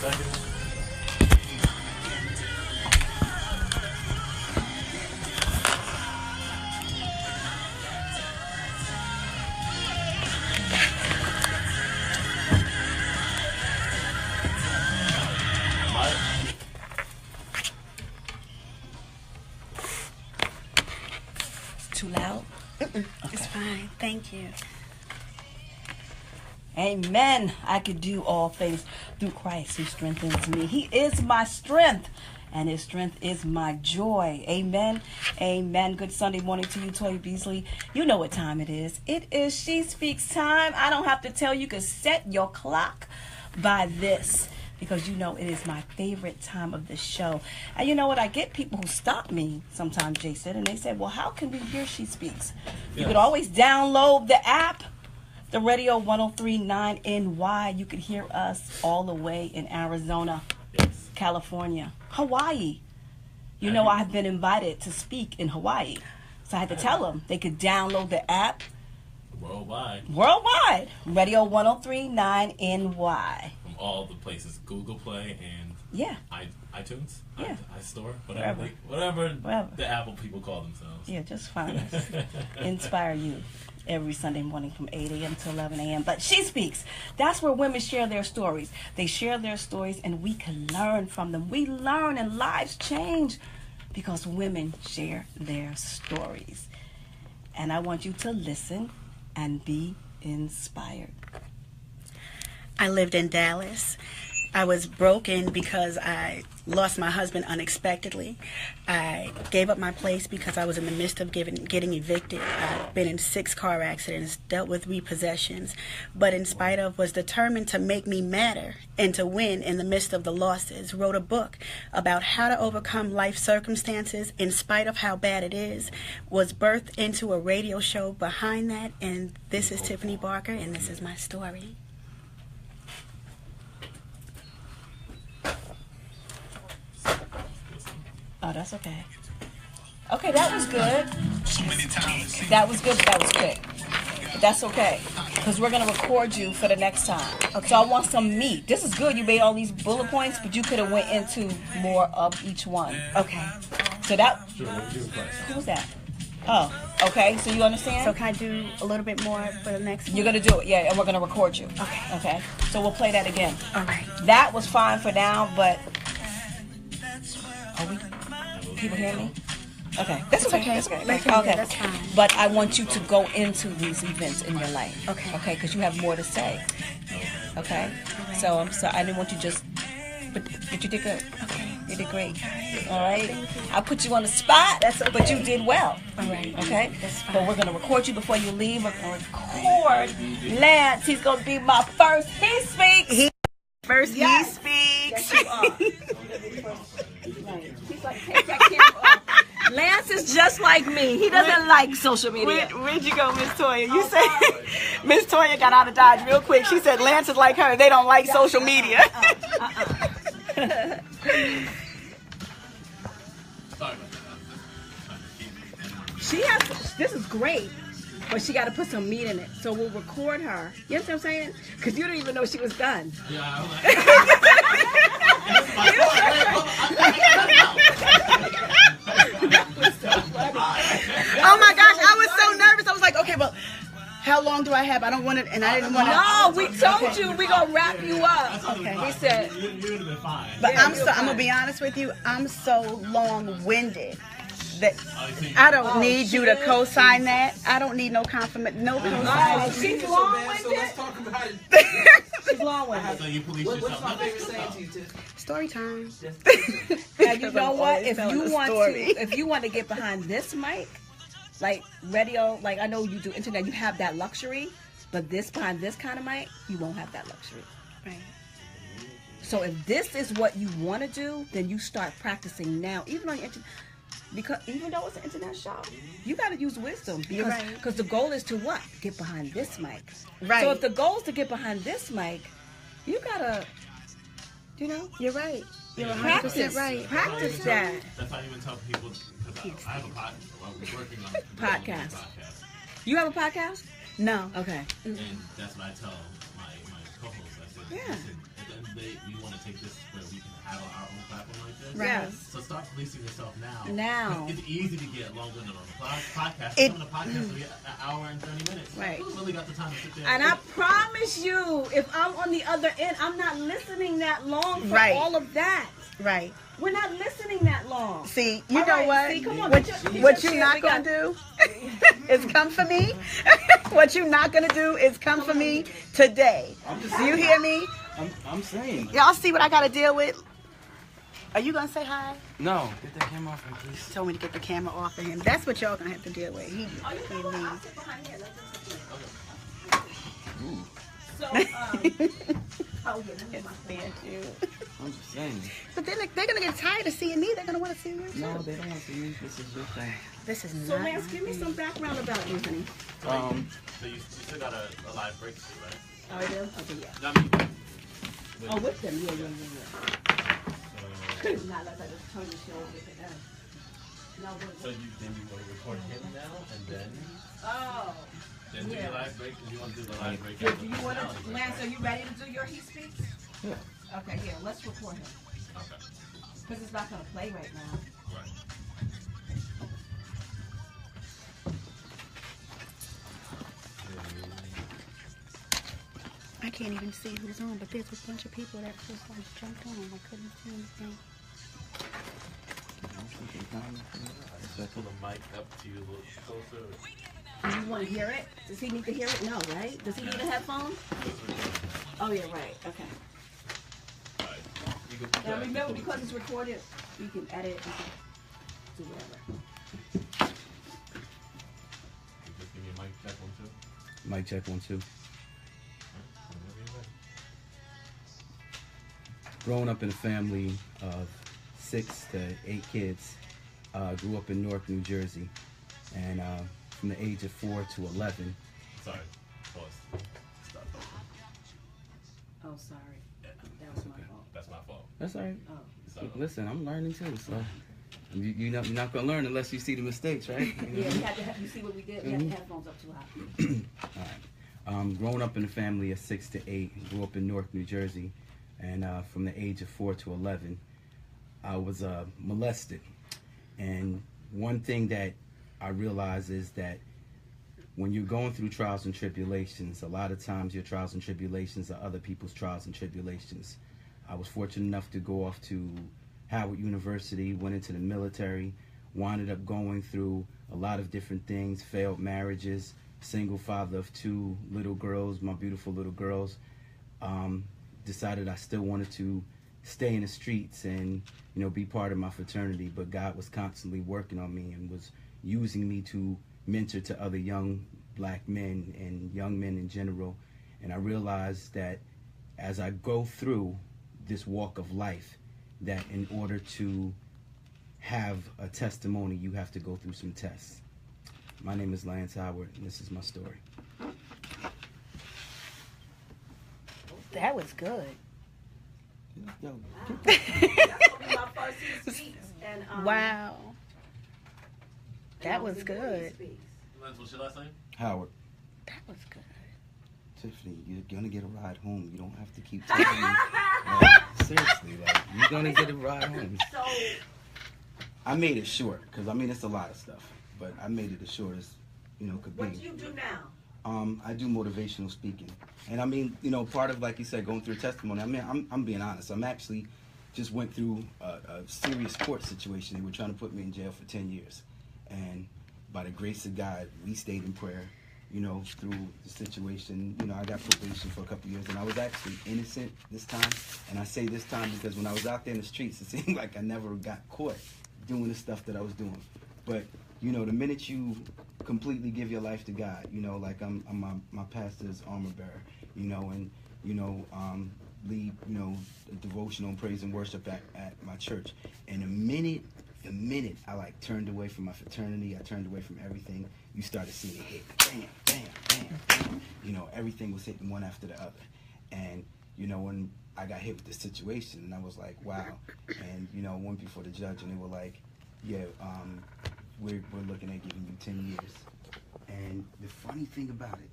Too loud? Okay. It's fine. Thank you. Amen. I could do all things through Christ who strengthens me. He is my strength, and his strength is my joy. Amen. Amen. Good Sunday morning to you, Toya Beasley. You know what time it is. It is She Speaks time. I don't have to tell you. You can set your clock by this, because you know it is my favorite time of the show. And you know what? I get people who stop me sometimes, Jason, and they say, well, how can we hear She Speaks? You could always download the app, the Radio 103.9 NY. You can hear us all the way in Arizona, California, Hawaii. You know, I've been invited to speak in Hawaii. So I had to tell them they could download the app. Worldwide. Radio 103.9 NY. From all the places, Google Play and iTunes, iStore, whatever the Apple people call themselves. Yeah, just find us. Inspire you every Sunday morning from 8 a.m. to 11 a.m. But She Speaks. That's where women share their stories. They share their stories and we can learn from them. We learn and lives change because women share their stories. And I want you to listen and be inspired. I lived in Dallas. I was broken because I lost my husband unexpectedly. I gave up my place because I was in the midst of getting evicted. I've been in 6 car accidents, dealt with repossessions, but in spite of, was determined to make me matter and to win in the midst of the losses. Wrote a book about how to overcome life circumstances in spite of how bad it is. Was birthed into a radio show behind that, and this is Tiffany Barker, and this is my story. Oh, that's okay. Okay, that was good. That was good. That was quick. That's okay, because we're going to record you for the next time. Okay. So I want some meat. This is good. You made all these bullet points, but you could have went into more of each one. Okay. So that... Who's that? Oh, okay. So you understand? So can I do a little bit more for the next one? You're going to do it, yeah, and we're going to record you. Okay. Okay. So we'll play that again. All right. That was fine for now, but... Are we... People hear me? Okay. That's okay. That's okay. Okay. That's fine. But I want you to go into these events in your life. Okay. Okay, because you have more to say. Okay? Right. So I'm sorry. I didn't want you just... But you did good. Okay. You did great. All right? I put you on the spot, but you did well. All right. Okay? That's fine. But we're going to record you before you leave. We're going to record Lance. He's going to be my first He Speaks. First He Speaks. Yes, you are. He's like, take that camera off. Lance is just like me. He doesn't like social media. Where'd you go, Miss Toya? You said Miss Toya got out of Dodge real quick. She said Lance is like her. They don't like social media. She has. This is great, but she got to put some meat in it. So we'll record her. You know what I'm saying? Because you didn't even know she was done. Yeah, I'm Oh my gosh, I was so nervous. I was like, okay, but how long do I have? I don't want it, and I didn't want to. No, we told you we gonna wrap you up. Okay. He said. you would have been fine. But Yeah, I'm gonna be honest with you. I'm so long-winded that I don't need you to co-sign that. I don't need no confirmation, no co-sign. Oh, she's long-winded. So let's talk about it. She's long-winded. So you police What's yourself. my favorite saying to you, Tiff? Story time. And you know what? If telling you a want story. to, if you want to get behind this mic, like radio, like I know you do internet, you have that luxury. But this behind this kind of mic, you won't have that luxury. Right. So if this is what you want to do, then you start practicing now, even on your internet. Because even though it's an internet show, you got to use wisdom. Because right. the goal is to what? Get behind this mic. Right. So if the goal is to get behind this mic, you gotta, you know, You're right. You're 100% practice. right. Practice that. That's how you would tell people. Because I have a podcast. Well, we're working on Podcast. podcast. You have a podcast? No. Okay. And that's what I tell my co-hosts. I said, Yeah. listen, at the end of the day, we want to take this where we can have our own platform like this. Right. So start policing yourself now. Now. It's easy to get long-winded on the podcast. Some of the podcasts will be an hour and 30 minutes. Right. Who's really got the time to sit there? And I promise you, if I'm on the other end, I'm not listening that long for Right. all of that. Right. We're not listening that long. See, you All know right, what? see, come on, What you're not going to do is come for me. What you're not going to do is come for me today. Do you hear me? I'm saying. Y'all see what I got to deal with? Are you going to say hi? No, get that camera off him, please. Told me to get the camera off of him. That's what y'all going to have to deal with. He mean. I'm just saying. But then they're going to get tired of seeing me. They're going to want to see you too. No, they don't want to see you. This is your thing. This is So, not. Lance, give me some background about you, honey. So you still got a live breakthrough, right? Oh, I do? Okay, yeah. No, I mean, Oh, with them? Yeah. Not unless I just turn the show over to them. No, so you want to record him now, and then Oh. do your live break. You want to do the live break? Do you want to, Lance, are you ready to do your He Speaks? Yeah. Okay, here, let's record him. Okay. Because it's not going to play right now. Right. I can't even see who's on, but there's a bunch of people that just like jumped on. I couldn't see anything. Pull the mic up to you a little closer. Do you want to hear it? Does he need to hear it? No, right? Does he need a headphone? Oh, yeah, right. Okay. Now remember, because it's recorded, you can edit, you can do whatever. Just give me a mic check 1 2. Mic check 1 2. Growing up in a family of 6 to 8 kids, grew up in Newark, New Jersey, and from the age of 4 to 11. Sorry. Pause. Stop. Oh, sorry. That was my fault. That's my fault. That's all right. Oh. So, Listen, I'm learning too, so you're not going to learn unless you see the mistakes, right? Yeah, we had to have, you see what we did? We had the headphones up too high. All right. Growing up in a family of 6 to 8, grew up in Newark, New Jersey, and from the age of 4 to 11, I was molested. And one thing that I realize is that when you're going through trials and tribulations, a lot of times your trials and tribulations are other people's trials and tribulations. I was fortunate enough to go off to Howard University, went into the military, wound up going through a lot of different things, failed marriages, single father of 2 little girls, my beautiful little girls. Decided I still wanted to stay in the streets and, be part of my fraternity, but God was constantly working on me and was using me to mentor to other young black men and young men in general. And I realized that as I go through this walk of life, that in order to have a testimony, you have to go through some tests. My name is Lance Howard, and this is my story. That was good. Yo, That's my first He Speaks. And, Wow. and That I was in the He good. Speaks. what's your last name? Howard. That was good. Tiffany, you're gonna get a ride home. You don't have to keep telling me. Like, seriously, like, you're gonna get a ride home. So, I made it short, because it's a lot of stuff, but I made it as short as, could what do be. you do now? I do motivational speaking. And part of, like you said, going through a testimony, I'm being honest. I'm actually just went through a serious court situation. They were trying to put me in jail for 10 years. And by the grace of God, we stayed in prayer, through the situation. I got probation for a couple years, and I was actually innocent this time. And I say this time because when I was out there in the streets, it seemed like I never got caught doing the stuff that I was doing. But, the minute you completely give your life to God, like I'm my pastor's armor bearer, and, lead, a devotional and praise and worship at my church. And the minute I turned away from my fraternity, I turned away from everything, you started seeing it hit. Bam, bam, bam, bam. Everything was hitting one after the other. And, when I got hit with this situation, and I was like, wow. And, went before the judge, and they were like, yeah, we're looking at giving you 10 years. And the funny thing about it